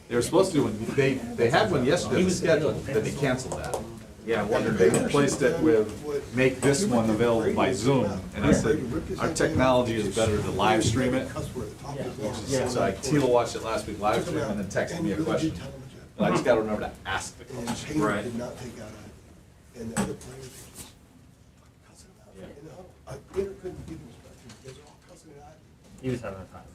They were supposed to do one, they had one yesterday, the schedule, then they canceled that. Yeah, I wondered. They replaced it with, make this one available by Zoom, and I said, our technology is better to live stream it. So like Tila watched it last week, live stream, and then texted me a question. And I just gotta remember to ask the question. Right. Did not take out and the other players were just cussing him out. You know, Peter couldn't give him instructions, they were all cussing it out. He was having a time.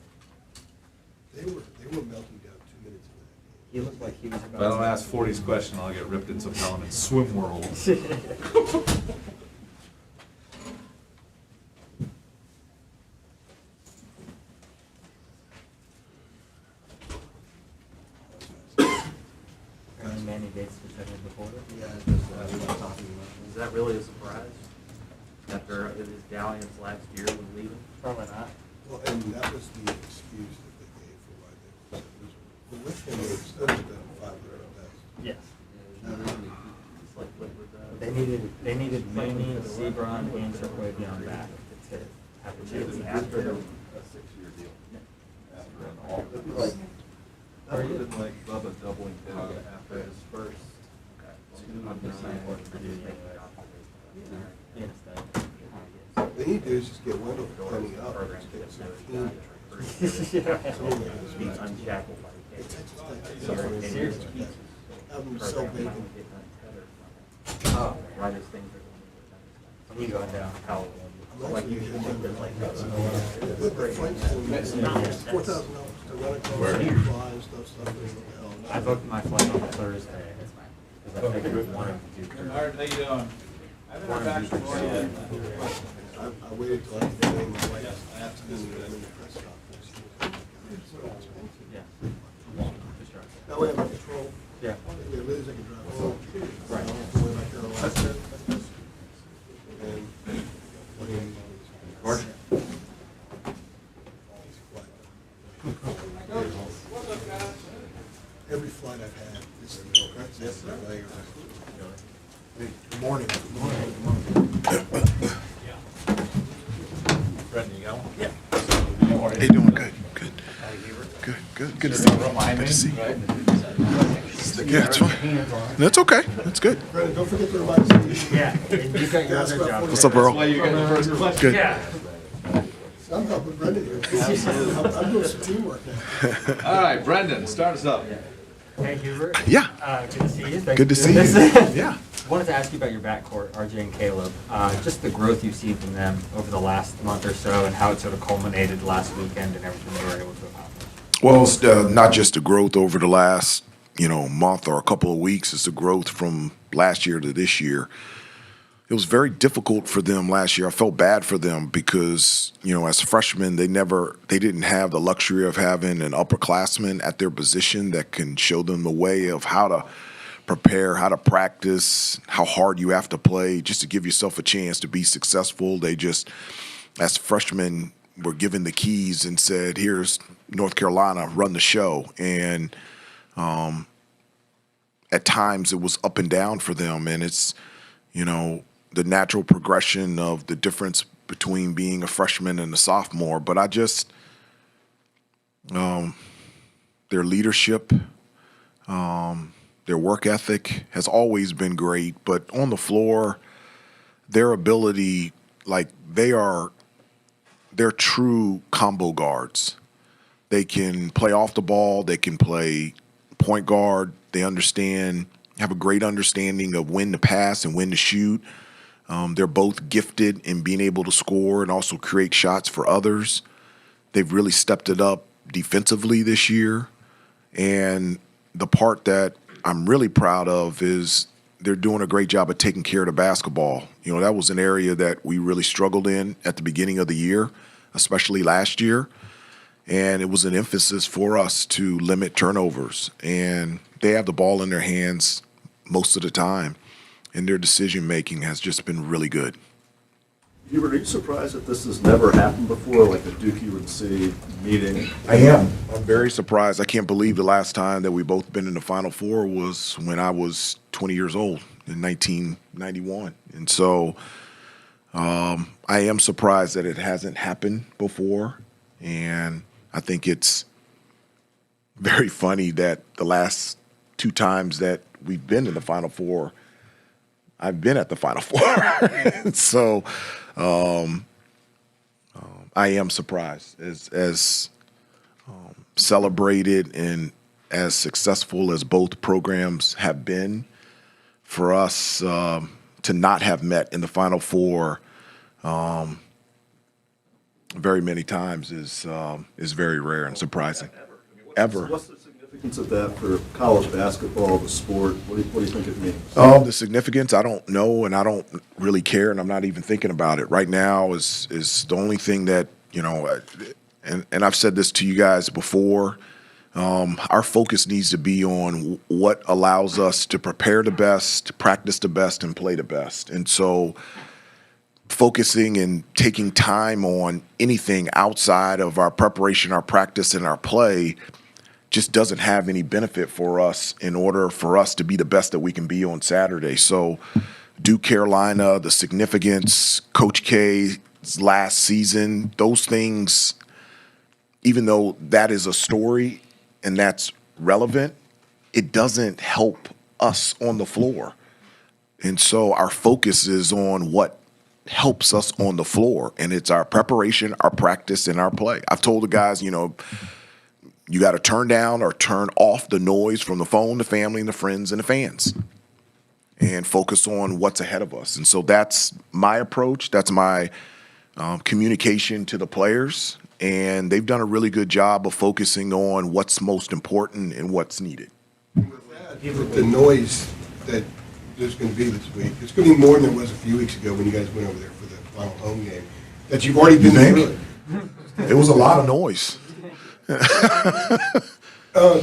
They were melting down 2 minutes into that game. He looked like he was If I don't ask 40's question, I'll get ripped in some element swim world. Manny Bates was having before. Yeah, Is that really a surprise? After his dalliance last year was leaving? Probably not. well, and that was the excuse that they gave for why they were losing. But with him, they still had done 500 best. Yes. It's like what was that? They needed Mooney, Sebron, and Serquavion back to have a chance. After the, A 6-year deal. After an all. That would have been like Bubba doubling down after his first. They need to do is just get Wendell cleaning up, just get some team. being unshackled by the It's cage. just like, have them so big. Right as things are When you going down. how, like you should think that like. The flights, $4,000 to run across and fly and stuff. I booked my flight on Thursday. Because I figured I wanted to do Thursday. How you doing? I waited till after the game, I asked him to in the press conference. Yeah. That way I'm in control. Yeah. If we lose, I can drive home. Right. Way back Carolina. And Gordon? every flight I've had, this is the way. Good morning. Good morning. Brendan, you got one? Yeah. How Hey, doing good, good. Good to see you. Good to see you. Yeah, that's fine. That's okay. That's good. Brendan, don't forget to remind Steve. Yeah, and you got your other job. What's up, Earl? Why you got the first question? Good. Yeah. I'm helping Brendan here. I'm doing some teamwork now. All right, Brendan, start us up. Hey, Hubert. Yeah. Good to see you. Thanks Good to for see doing you. this. Yeah. Wanted to ask you about your backcourt, RJ and Caleb. Just the growth you've seen from them over the last month or so, and how it sort of culminated last weekend and everything they were able to accomplish. Well, it's not just the growth over the last, month or a couple of weeks. It's the growth from last year to this year. It was very difficult for them last year. I felt bad for them because, as freshmen, they didn't have the luxury of having an upperclassman at their position that can show them the way of how to prepare, how to practice, how hard you have to play just to give yourself a chance to be successful. They just, as freshmen, were given the keys and said, here's North Carolina, run the show. And at times it was up and down for them. And it's, the natural progression of the difference between being a freshman and a sophomore. But I just, their leadership, their work ethic has always been great. But on the floor, their ability, they're true combo guards. They can play off the ball. They can play point guard. They have a great understanding of when to pass and when to shoot. They're both gifted in being able to score and also create shots for others. They've really stepped it up defensively this year. And the part that I'm really proud of is they're doing a great job of taking care of the basketball. That was an area that we really struggled in at the beginning of the year, especially last year. And it was an emphasis for us to limit turnovers. And they have the ball in their hands most of the time. And their decision-making has just been really good. Hubert, are you surprised that this has never happened before, like a Duke UNC meeting? I am. I'm very surprised. I can't believe the last time that we both been in the Final Four was when I was 20 years old in 1991. And so I am surprised that it hasn't happened before. And I think it's very funny that the last 2 times that we've been in the Final Four, I've been at the Final Four. So I am surprised as celebrated and as successful as both programs have been, for us to not have met in the Final Four very many times is very rare and surprising. Ever. What's the significance of that for college basketball, the sport? What do you think it means? The significance, I don't know, and I don't really care, and I'm not even thinking about it. Right now is the only thing that, and I've said this to you guys before, our focus needs to be on what allows us to prepare the best, practice the best, and play the best. And so focusing and taking time on anything outside of our preparation, our practice, and our play just doesn't have any benefit for us in order for us to be the best that we can be on Saturday. So Duke, Carolina, the significance, Coach K's last season, those things, even though that is a story and that's relevant, it doesn't help us on the floor. And so our focus is on what helps us on the floor, and it's our preparation, our practice, and our play. I've told the guys, you got to turn down or turn off the noise from the phone, the family, and the friends, and the fans, and focus on what's ahead of us. And so that's my approach. That's my communication to the players, and they've done a really good job of focusing on what's most important and what's needed. With the noise that there's going to be this week, it's going to be more than there was a few weeks ago when you guys went over there for the final home game, that you've already been through it. It was a lot of noise. Do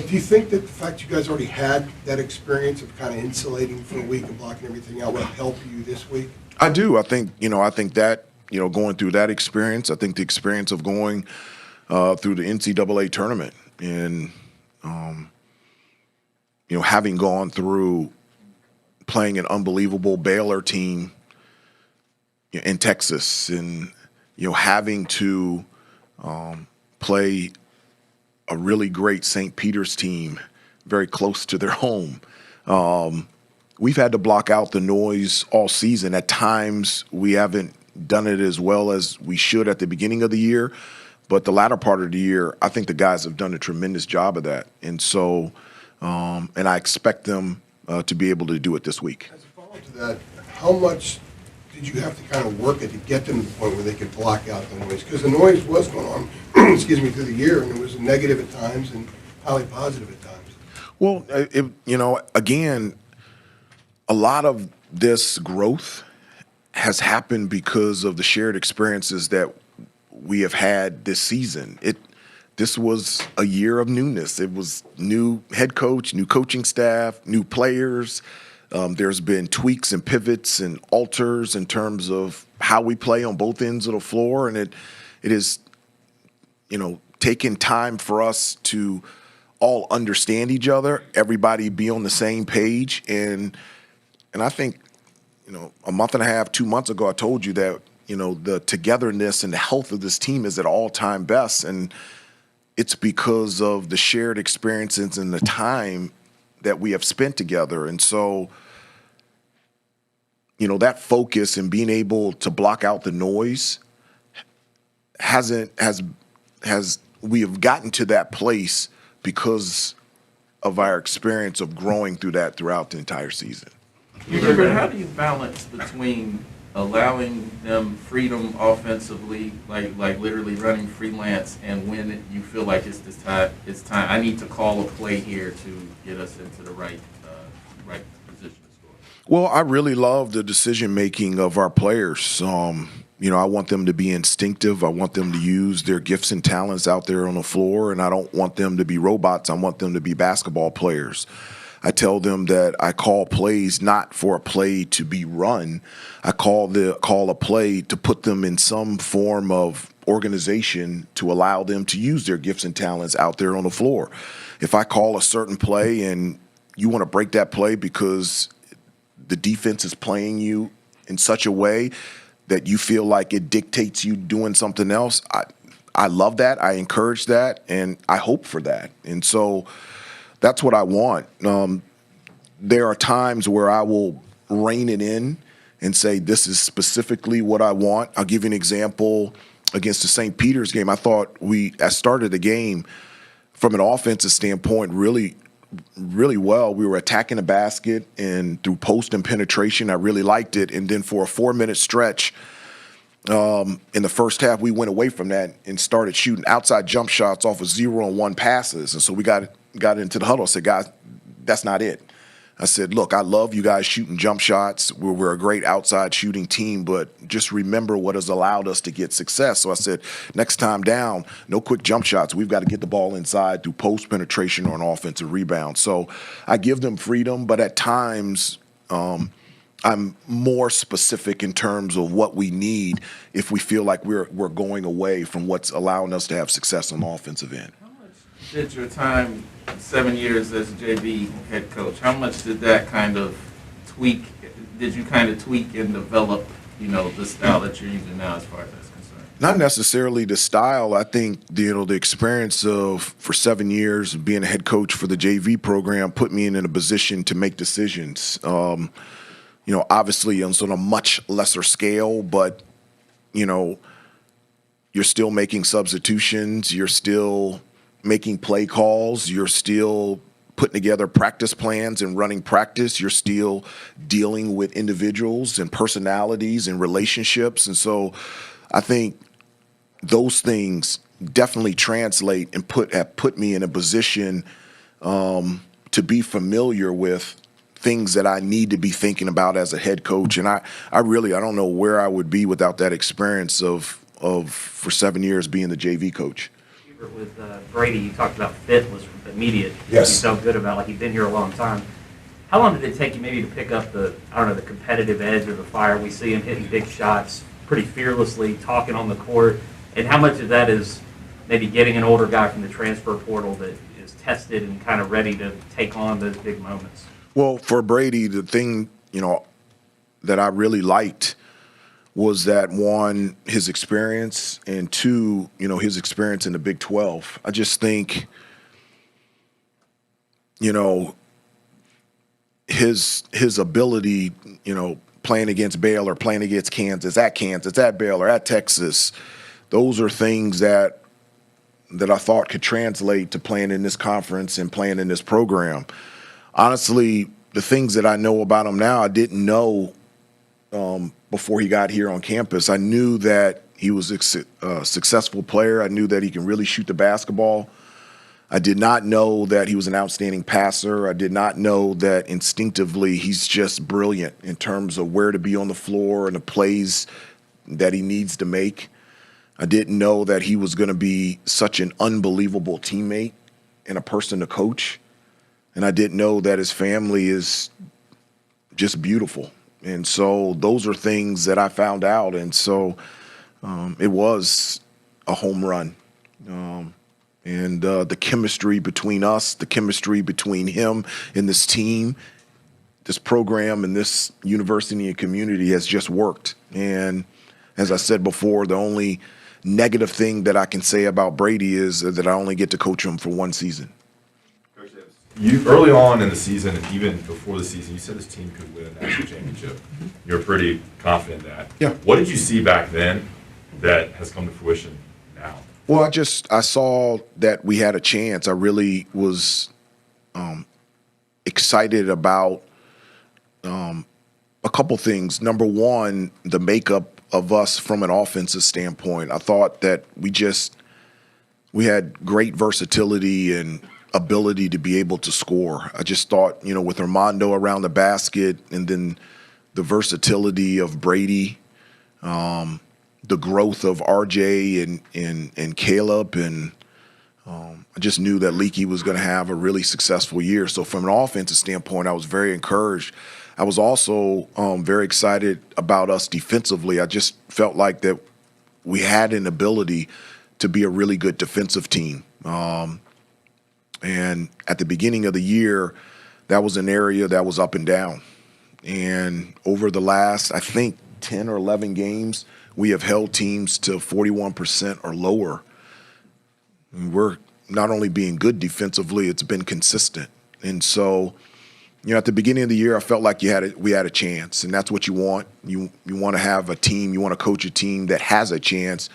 you think that the fact you guys already had that experience of kind of insulating for a week and blocking everything out will help you this week? I do. I think that, going through that experience, I think the experience of going through the NCAA tournament and, having gone through playing an unbelievable Baylor team in Texas and, having to play a really great St. Peter's team very close to their home. We've had to block out the noise all season. At times, we haven't done it as well as we should at the beginning of the year, but the latter part of the year, I think the guys have done a tremendous job of that. And so, and I expect them to be able to do it this week. As a follow-up to that, how much did you have to kind of work it to get them to the point where they could block out the noise? Because the noise was going on, through the year, and it was negative at times and highly positive at times. Well, again, a lot of this growth has happened because of the shared experiences that we have had this season. This was a year of newness. It was new head coach, new coaching staff, new players. There's been tweaks and pivots and alters in terms of how we play on both ends of the floor, and it is, taken time for us to all understand each other, everybody be on the same page, and I think, a month and a half, 2 months ago, I told you that, the togetherness and the health of this team is at all-time best, and it's because of the shared experiences and the time that we have spent together. And so, that focus and being able to block out the noise we have gotten to that place because of our experience of growing through that throughout the entire season. Hubert, how do you balance between allowing them freedom offensively, like literally running freelance, and when you feel like it's time, I need to call a play here to get us into the right position to score? Well, I really love the decision-making of our players. I want them to be instinctive. I want them to use their gifts and talents out there on the floor, and I don't want them to be robots. I want them to be basketball players. I tell them that I call plays not for a play to be run. I call a play to put them in some form of organization to allow them to use their gifts and talents out there on the floor. If I call a certain play and you want to break that play because the defense is playing you in such a way that you feel like it dictates you doing something else, I love that. I encourage that, and I hope for that. And so that's what I want. There are times where I will rein it in and say, this is specifically what I want. I'll give you an example. Against the St. Peter's game, I thought I started the game from an offensive standpoint really well. We were attacking the basket and through post and penetration. I really liked it. And then for a 4-minute stretch in the first half, we went away from that and started shooting outside jump shots off of 0-on-1 passes. And so we got into the huddle and said, guys, that's not it. I said, look, I love you guys shooting jump shots. We're a great outside shooting team, but just remember what has allowed us to get success. So I said, next time down, no quick jump shots. We've got to get the ball inside through post penetration or an offensive rebound. So I give them freedom, but at times I'm more specific in terms of what we need if we feel like we're going away from what's allowing us to have success on the offensive end. Did your time, 7 years as a JV head coach, how much did that kind of tweak, did you kind of tweak and develop, the style that you're using now as far as that's concerned? Not necessarily the style. I think, the experience for 7 years being a head coach for the JV program put me in a position to make decisions. Obviously on a much lesser scale, but, you're still making substitutions. You're still making play calls, you're still putting together practice plans and running practice, you're still dealing with individuals and personalities and relationships. And so I think those things definitely translate and have put me in a position to be familiar with things that I need to be thinking about as a head coach. And I don't know where I would be without that experience of for 7 years being the JV coach. With Brady, you talked about fit was immediate. Yes. You felt good about like you've been here a long time. How long did it take you maybe to pick up the competitive edge or the fire? We see him hitting big shots pretty fearlessly, talking on the court. And how much of that is maybe getting an older guy from the transfer portal that is tested and kind of ready to take on those big moments? Well, for Brady, the thing, that I really liked was that, one, his experience, and two, his experience in the Big 12. I just think, his ability, playing against Baylor, playing against Kansas, at Baylor, at Texas, those are things that I thought could translate to playing in this conference and playing in this program. Honestly, the things that I know about him now, I didn't know before he got here on campus. I knew that he was a successful player. I knew that he can really shoot the basketball. I did not know that he was an outstanding passer. I did not know that instinctively he's just brilliant in terms of where to be on the floor and the plays that he needs to make. I didn't know that he was going to be such an unbelievable teammate and a person to coach. And I didn't know that his family is just beautiful. And so those are things that I found out. And so it was a home run. And the chemistry between us, the chemistry between him and this team, this program and this university and community has just worked. And as I said before, the only negative thing that I can say about Brady is that I only get to coach him for one season. You early on in the season, and even before the season, you said this team could win a national championship. You're pretty confident in that. Yeah. What did you see back then that has come to fruition now? Well, I saw that we had a chance. I really was excited about a couple things. Number one, the makeup of us from an offensive standpoint. I thought that we had great versatility and ability to be able to score. I just thought, with Armando around the basket and then the versatility of Brady, the growth of RJ and Caleb, and I just knew that Leaky was going to have a really successful year. So from an offensive standpoint, I was very encouraged. I was also very excited about us defensively. I just felt like that we had an ability to be a really good defensive team. And at the beginning of the year, that was an area that was up and down. And over the last, I think, 10 or 11 games, we have held teams to 41% or lower. We're not only being good defensively, it's been consistent. And so, at the beginning of the year, I felt like we had a chance, and that's what you want. You want to have a team, you want to coach a team that has a chance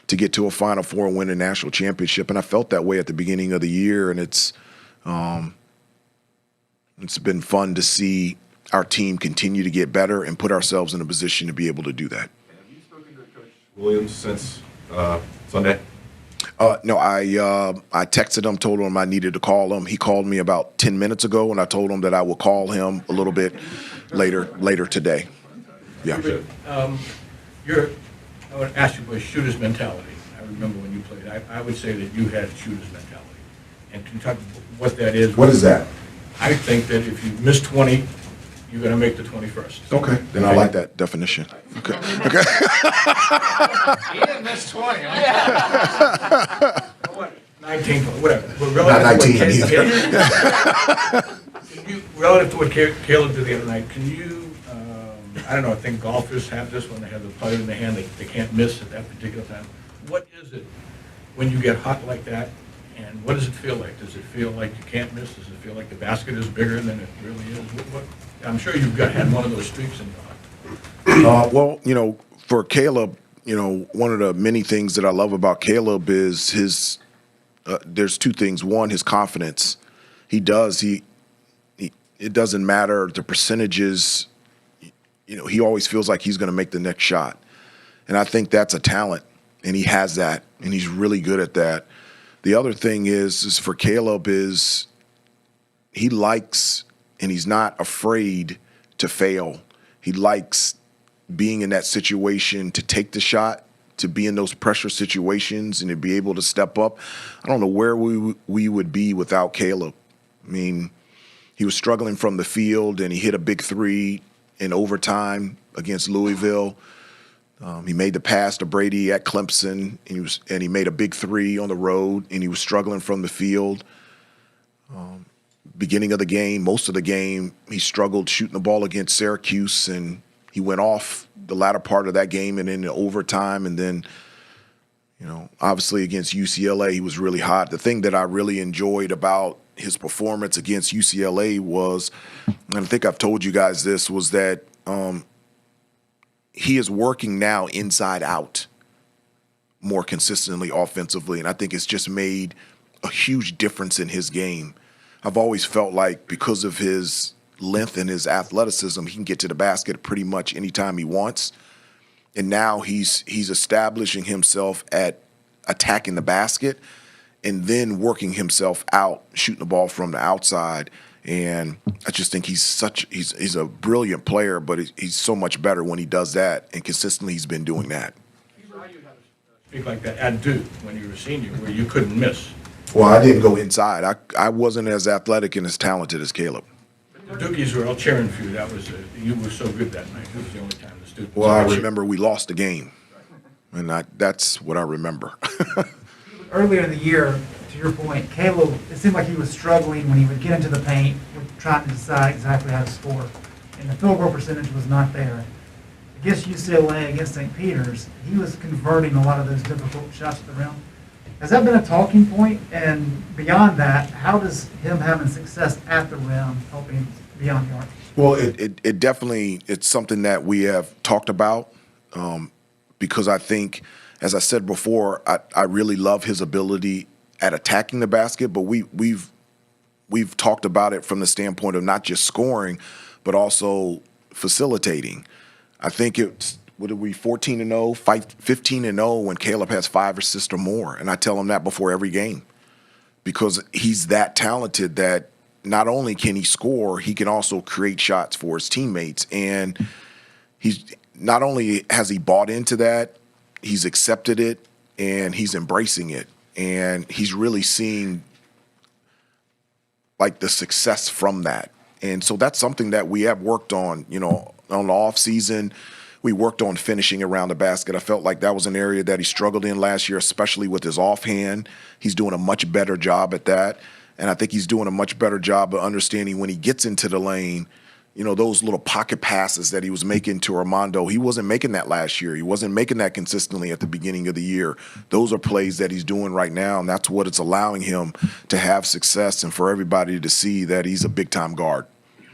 to get to a Final Four and win a national championship. And I felt that way at the beginning of the year, and it's been fun to see our team continue to get better and put ourselves in a position to be able to do that. Have you spoken to Coach Williams since Sunday? No, I texted him, told him I needed to call him. He called me about 10 minutes ago, and I told him that I will call him a little bit later today. Yeah. I would ask you about shooter's mentality. I remember when you played. I would say that you had shooter's mentality. And can you talk about what that is? What is that? I think that if you miss 20, you're going to make the 21st. Okay. Then I like that definition. Okay. Okay. He didn't miss 20. What? 19, whatever. Not 19 either. Relative to what Caleb did the other night, can you, I don't know, I think golfers have this when they have the putter in their hand, they can't miss at that particular time. What is it when you get hot like that, and what does it feel like? Does it feel like you can't miss? Does it feel like the basket is bigger than it really is? I'm sure you've had one of those streaks in your life. Well, for Caleb, one of the many things that I love about Caleb is his. There's two things. One, his confidence. It doesn't matter the percentages. He always feels like he's going to make the next shot, and I think that's a talent, and he has that, and he's really good at that. The other thing is for Caleb is he likes, and he's not afraid to fail. He likes being in that situation, to take the shot, to be in those pressure situations, and to be able to step up. I don't know where we would be without Caleb. I mean, he was struggling from the field, and he hit a big three in overtime against Louisville. He made the pass to Brady at Clemson, and he made a big three on the road, and he was struggling from the field. Beginning of the game, most of the game, he struggled shooting the ball against Syracuse, and he went off the latter part of that game and into overtime. And then, obviously against UCLA, he was really hot. The thing that I really enjoyed about his performance against UCLA was, and I think I've told you guys this, was that he is working now inside out more consistently offensively, and I think it's just made a huge difference in his game. I've always felt like because of his length and his athleticism, he can get to the basket pretty much anytime he wants. And now he's establishing himself at attacking the basket and then working himself out, shooting the ball from the outside. And I just think he's a brilliant player, but he's so much better when he does that, and consistently he's been doing that. You had to speak like that at Duke when you were a senior, where you couldn't miss. Well, I didn't go inside. I wasn't as athletic and as talented as Caleb. The Dukies were all cheering for you. That was you were so good that night. It was the only time the students. Well, I remember we lost the game, and that's what I remember. Earlier in the year, to your point, Caleb, it seemed like he was struggling when he would get into the paint, trying to decide exactly how to score, and the field goal percentage was not there. Against UCLA, against St. Peter's, he was converting a lot of those difficult shots at the rim. Has that been a talking point? And beyond that, how does him having success at the rim help him beyond the arc? Well, it definitely, it's something that we have talked about because I think, as I said before, I really love his ability at attacking the basket, but we've talked about it from the standpoint of not just scoring, but also facilitating. I think it's, what are we, 14-0, 15-0 when Caleb has 5 assists or more, and I tell him that before every game because he's that talented that not only can he score, he can also create shots for his teammates, and he's not only has he bought into that, he's accepted it, and he's embracing it, and he's really seeing like the success from that. And so that's something that we have worked on, on the off season. We worked on finishing around the basket. I felt like that was an area that he struggled in last year, especially with his offhand. He's doing a much better job at that. And I think he's doing a much better job of understanding when he gets into the lane those little pocket passes that he was making to Armando. He wasn't making that last year. He wasn't making that consistently at the beginning of the year. Those are plays that he's doing right now, and that's what it's allowing him to have success and for everybody to see that he's a big-time guard.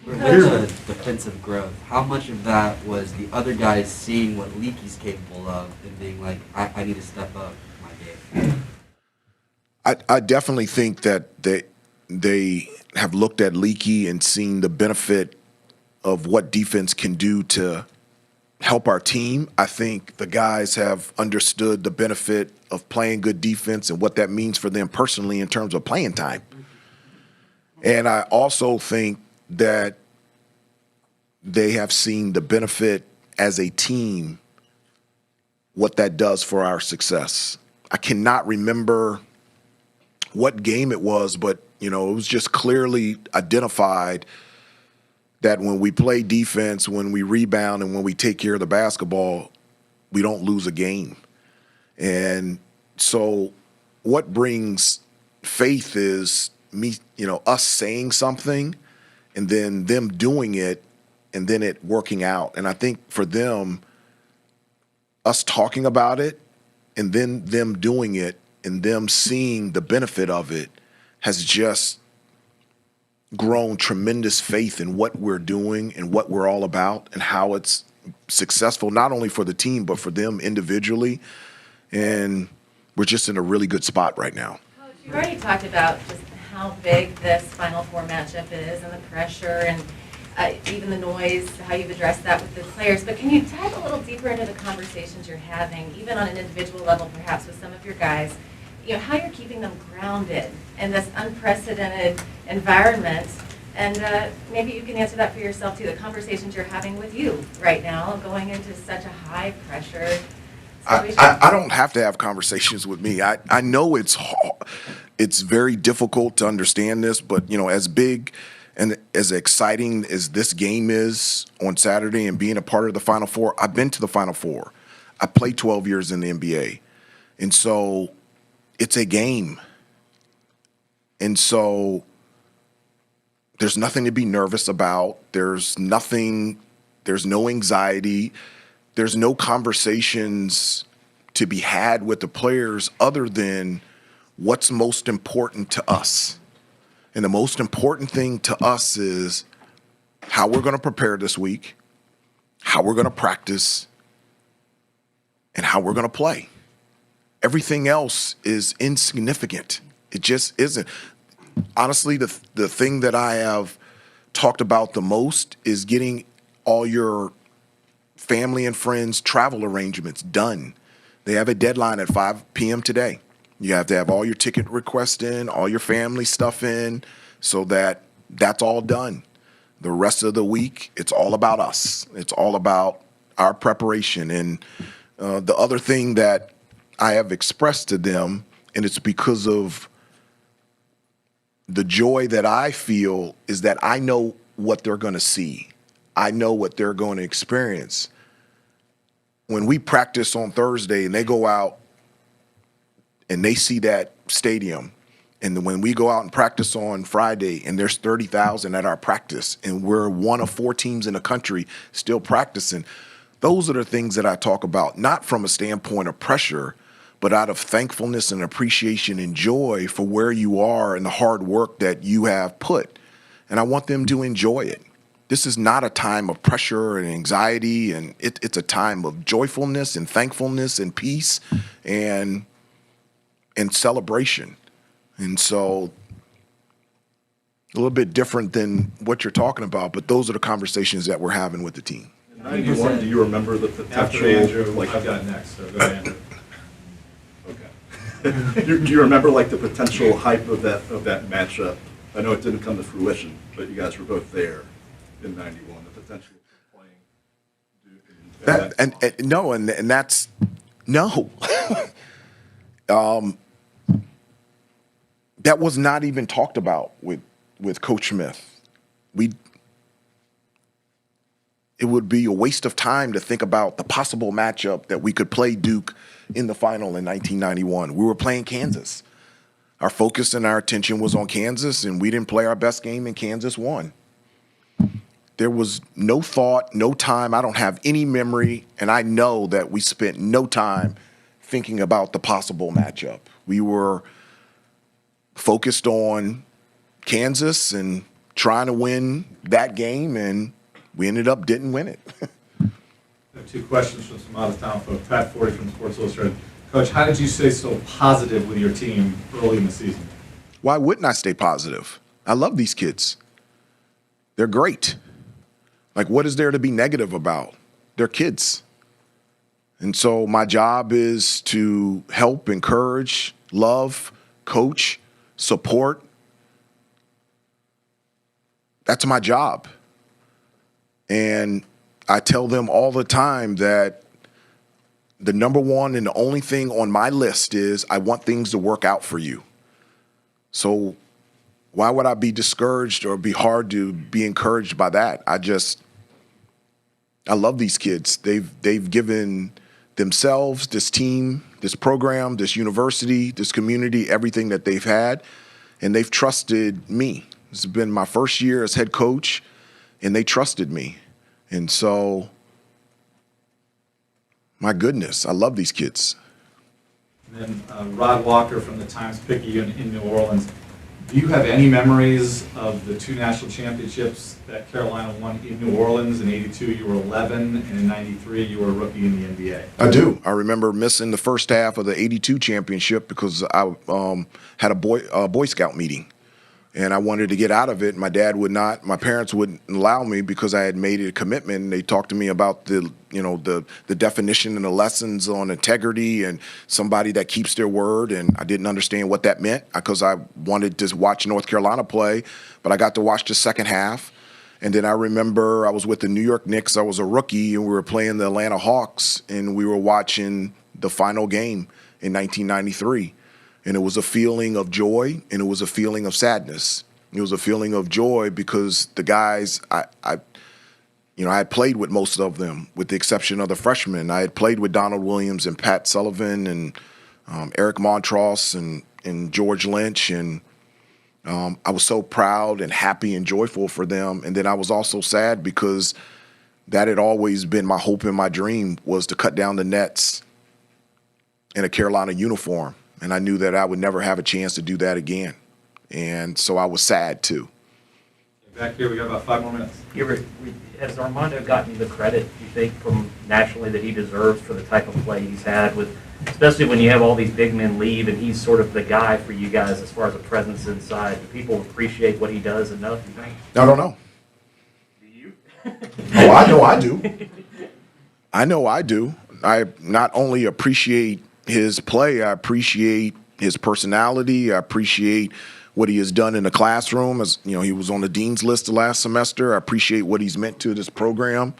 There's a defensive growth. How much of that was the other guys seeing what Leaky's capable of and being like, I need to step up my game? I definitely think that they have looked at Leaky and seen the benefit of what defense can do to help our team. I think the guys have understood the benefit of playing good defense and what that means for them personally in terms of playing time. And I also think that they have seen the benefit as a team, what that does for our success. I cannot remember what game it was, but it was just clearly identified that when we play defense, when we rebound, and when we take care of the basketball, we don't lose a game. And so what brings faith is us saying something and then them doing it and then it working out. And I think for them, us talking about it and then them doing it and them seeing the benefit of it has just grown tremendous faith in what we're doing and what we're all about and how it's successful, not only for the team, but for them individually. And we're just in a really good spot right now. Coach, you've already talked about just how big this Final Four matchup is and the pressure and even the noise, how you've addressed that with the players. But can you dive a little deeper into the conversations you're having, even on an individual level, perhaps with some of your guys, how you're keeping them grounded in this unprecedented environment? And maybe you can answer that for yourself, too, the conversations you're having with you right now, going into such a high-pressure situation. I don't have to have conversations with me. I know it's hard. It's very difficult to understand this, but, as big and as exciting as this game is on Saturday and being a part of the Final Four, I've been to the Final Four. I played 12 years in the NBA. And so it's a game. And so there's nothing to be nervous about. There's no anxiety. There's no conversations to be had with the players other than what's most important to us. And the most important thing to us is how we're going to prepare this week, how we're going to practice, and how we're going to play. Everything else is insignificant. It just isn't. Honestly, the thing that I have talked about the most is getting all your family and friends' travel arrangements done. They have a deadline at 5 p.m. today. You have to have all your ticket requests in, all your family stuff in, so that's all done. The rest of the week, it's all about us. It's all about our preparation. And the other thing that I have expressed to them, and it's because of the joy that I feel, is that I know what they're going to see. I know what they're going to experience. When we practice on Thursday and they go out and they see that stadium, and when we go out and practice on Friday and there's 30,000 at our practice and we're one of 4 teams in the country still practicing, those are the things that I talk about, not from a standpoint of pressure, but out of thankfulness and appreciation and joy for where you are and the hard work that you have put. And I want them to enjoy it. This is not a time of pressure and anxiety, and it's a time of joyfulness and thankfulness and peace and celebration. And so a little bit different than what you're talking about, but those are the conversations that we're having with the team. In 91, do you remember the potential? After Andrew, I've got next, so go ahead, Andrew. Okay. Do you remember the potential hype of that matchup? I know it didn't come to fruition, but you guys were both there in 91, the potential of playing Duke. That's no. That was not even talked about with Coach Smith. It would be a waste of time to think about the possible matchup that we could play Duke in the final in 1991. We were playing Kansas. Our focus and our attention was on Kansas, and we didn't play our best game, and Kansas won. there was no thought, no time. I don't have any memory, and I know that we spent no time thinking about the possible matchup. We were focused on Kansas and trying to win that game, and we ended up didn't win it. I have two questions from some out-of-town folks. Pat Forty from Sports Illustrated. Coach, how did you stay so positive with your team early in the season? Why wouldn't I stay positive? I love these kids. They're great. Like, what is there to be negative about? They're kids. And so my job is to help, encourage, love, coach, support. That's my job. And I tell them all the time that the number one and the only thing on my list is I want things to work out for you. So why would I be discouraged or be hard to be encouraged by that? I love these kids. They've given themselves, this team, this program, this university, this community, everything that they've had, and they've trusted me. This has been my first year as head coach, and they trusted me. And so, my goodness, I love these kids. And then Rod Walker from the Times-Picayune in New Orleans. Do you have any memories of the two national championships that Carolina won in New Orleans? In '82, you were 11, and in '93, you were a rookie in the NBA. I do. I remember missing the first half of the '82 championship because I had a Boy Scout meeting, and I wanted to get out of it. My dad would not. My parents wouldn't allow me because I had made a commitment. And they talked to me about the definition and the lessons on integrity and somebody that keeps their word. And I didn't understand what that meant because I wanted to watch North Carolina play, but I got to watch the second half. And then I remember I was with the New York Knicks. I was a rookie, and we were playing the Atlanta Hawks, and we were watching the final game in 1993. And it was a feeling of joy, and it was a feeling of sadness. It was a feeling of joy because the guys, I had played with most of them, with the exception of the freshmen. I had played with Donald Williams and Pat Sullivan and Eric Montross and George Lynch, and I was so proud and happy and joyful for them. And then I was also sad because that had always been my hope and my dream, was to cut down the nets in a Carolina uniform. And I knew that I would never have a chance to do that again. And so I was sad, too. Back here, we got about 5 more minutes. Hubert, has Armando gotten the credit, you think, from nationally that he deserves for the type of play he's had, with, especially when you have all these big men leave and he's sort of the guy for you guys as far as a presence inside? Do people appreciate what he does enough, you think? I don't know. Do you? Oh, I know I do. I know I do. I not only appreciate his play, I appreciate his personality. I appreciate what he has done in the classroom. As you know, he was on the dean's list the last semester. I appreciate what he's meant to this program.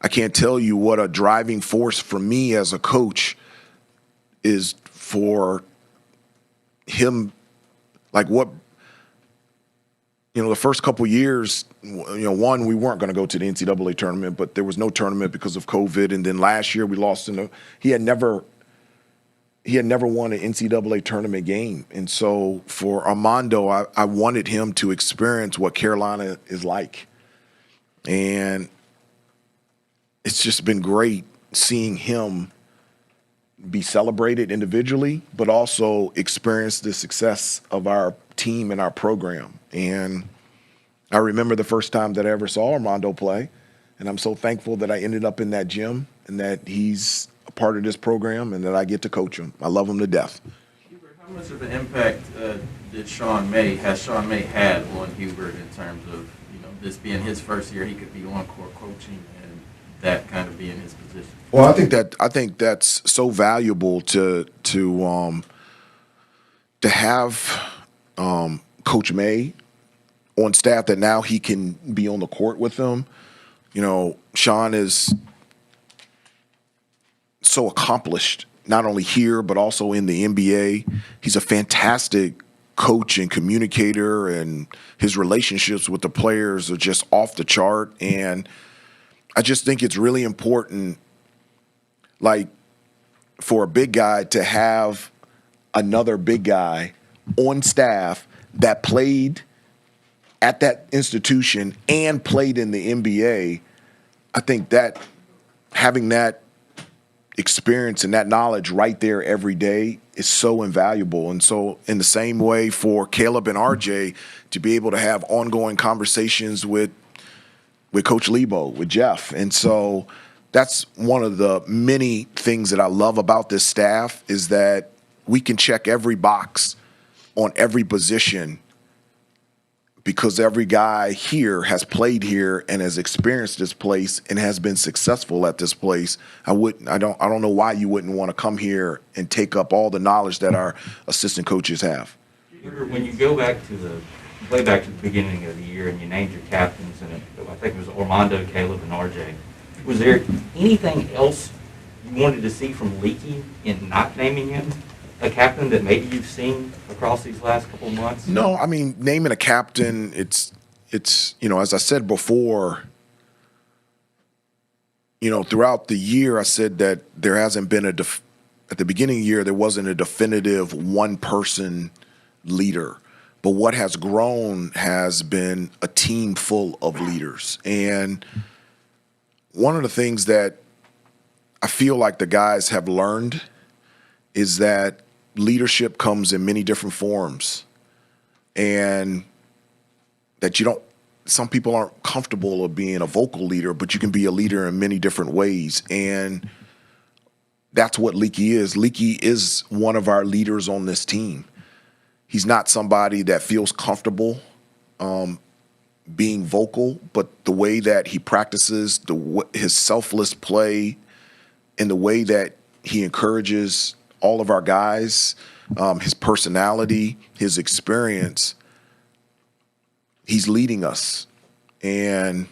I can't tell you what a driving force for me as a coach is for him. Like what, the first couple years, one, we weren't going to go to the NCAA tournament, but there was no tournament because of COVID. And then last year we lost he had never won an NCAA tournament game. And so for Armando, I wanted him to experience what Carolina is like. And it's just been great seeing him be celebrated individually, but also experience the success of our team and our program. And I remember the first time that I ever saw Armando play, and I'm so thankful that I ended up in that gym and that he's a part of this program and that I get to coach him. I love him to death. Hubert, how much of an impact has Sean May had on Hubert in terms of, this being his first year, he could be on court coaching and that kind of being his position? Well, I think that's so valuable to have Coach May on staff, that now he can be on the court with them. Sean is so accomplished, not only here but also in the NBA. He's a fantastic coach and communicator, and his relationships with the players are just off the chart. And I just think it's really important, like, for a big guy to have another big guy on staff that played at that institution and played in the NBA, I think that having that experience and that knowledge right there every day is so invaluable. And so in the same way for Caleb and RJ to be able to have ongoing conversations with Coach Lebo, with Jeff. And so that's one of the many things that I love about this staff is that we can check every box on every position because every guy here has played here and has experienced this place and has been successful at this place. I don't know why you wouldn't want to come here and take up all the knowledge that our assistant coaches have. When you go back to the way back to the beginning of the year and you named your captains, and I think it was Armando, Caleb, and RJ, was there anything else you wanted to see from Leaky in not naming him a captain that maybe you've seen across these last couple of months? No, I mean, naming a captain, it's as I said before, throughout the year, I said that there hasn't been at the beginning of the year, there wasn't a definitive one-person leader. But what has grown has been a team full of leaders. And one of the things that I feel like the guys have learned is that leadership comes in many different forms, and that some people aren't comfortable of being a vocal leader, but you can be a leader in many different ways. And that's what Leaky is. Leaky is one of our leaders on this team. He's not somebody that feels comfortable being vocal, but the way that he practices, his selfless play, and the way that he encourages all of our guys, his personality, his experience, he's leading us. And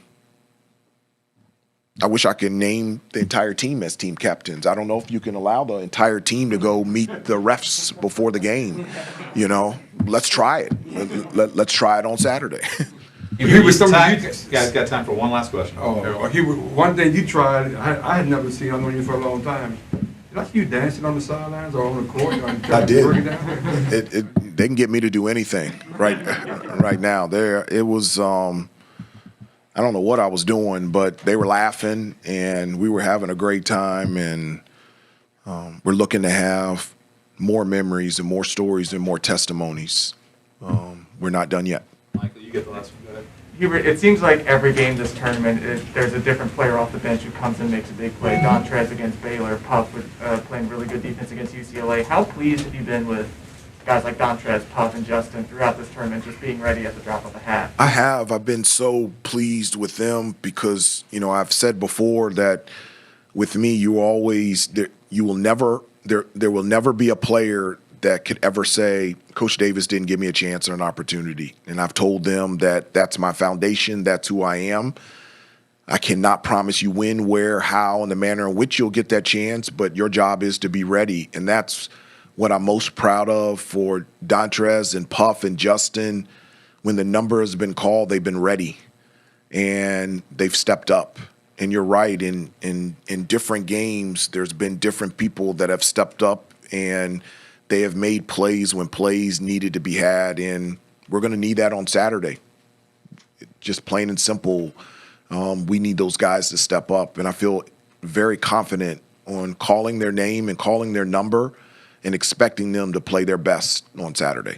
I wish I could name the entire team as team captains. I don't know if you can allow the entire team to go meet the refs before the game. Let's try it. Let's try it on Saturday. He was guys, got time for one last question. One thing you tried, I had never seen, I've known you for a long time. Did I see you dancing on the sidelines or on the court? I did. They can get me to do anything right now. It was. I don't know what I was doing, but they were laughing and we were having a great time, and we're looking to have more memories and more stories and more testimonies. We're not done yet. Michael, you get the last one. Go ahead. Hubert, it seems like every game this tournament, there's a different player off the bench who comes and makes a big play. Dontrez against Baylor, Puff playing really good defense against UCLA. How pleased have you been with guys like Dontrez, Puff, and Justin throughout this tournament, just being ready at the drop of a hat? I have. I've been so pleased with them because, I've said before that with me, there will never be a player that could ever say, Coach Davis didn't give me a chance or an opportunity. And I've told them that that's my foundation, that's who I am. I cannot promise you when, where, how, and the manner in which you'll get that chance, but your job is to be ready. And that's what I'm most proud of for Dontrez and Puff and Justin. When the number has been called, they've been ready, and they've stepped up. And you're right, in different games, there's been different people that have stepped up, and they have made plays when plays needed to be had, and we're going to need that on Saturday. Just plain and simple, we need those guys to step up, and I feel very confident on calling their name and calling their number and expecting them to play their best on Saturday.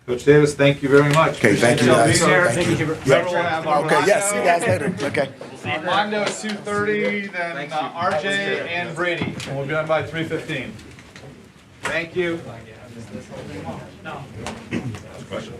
Coach Davis, thank you very much. Okay, thank you, guys. Thank you, Hubert. Remember, we'll have Armando. Okay, yes, see you guys later. Okay. Armando at 2:30, then RJ and Brady. And we'll be done by 3:15. Thank you. No. Question?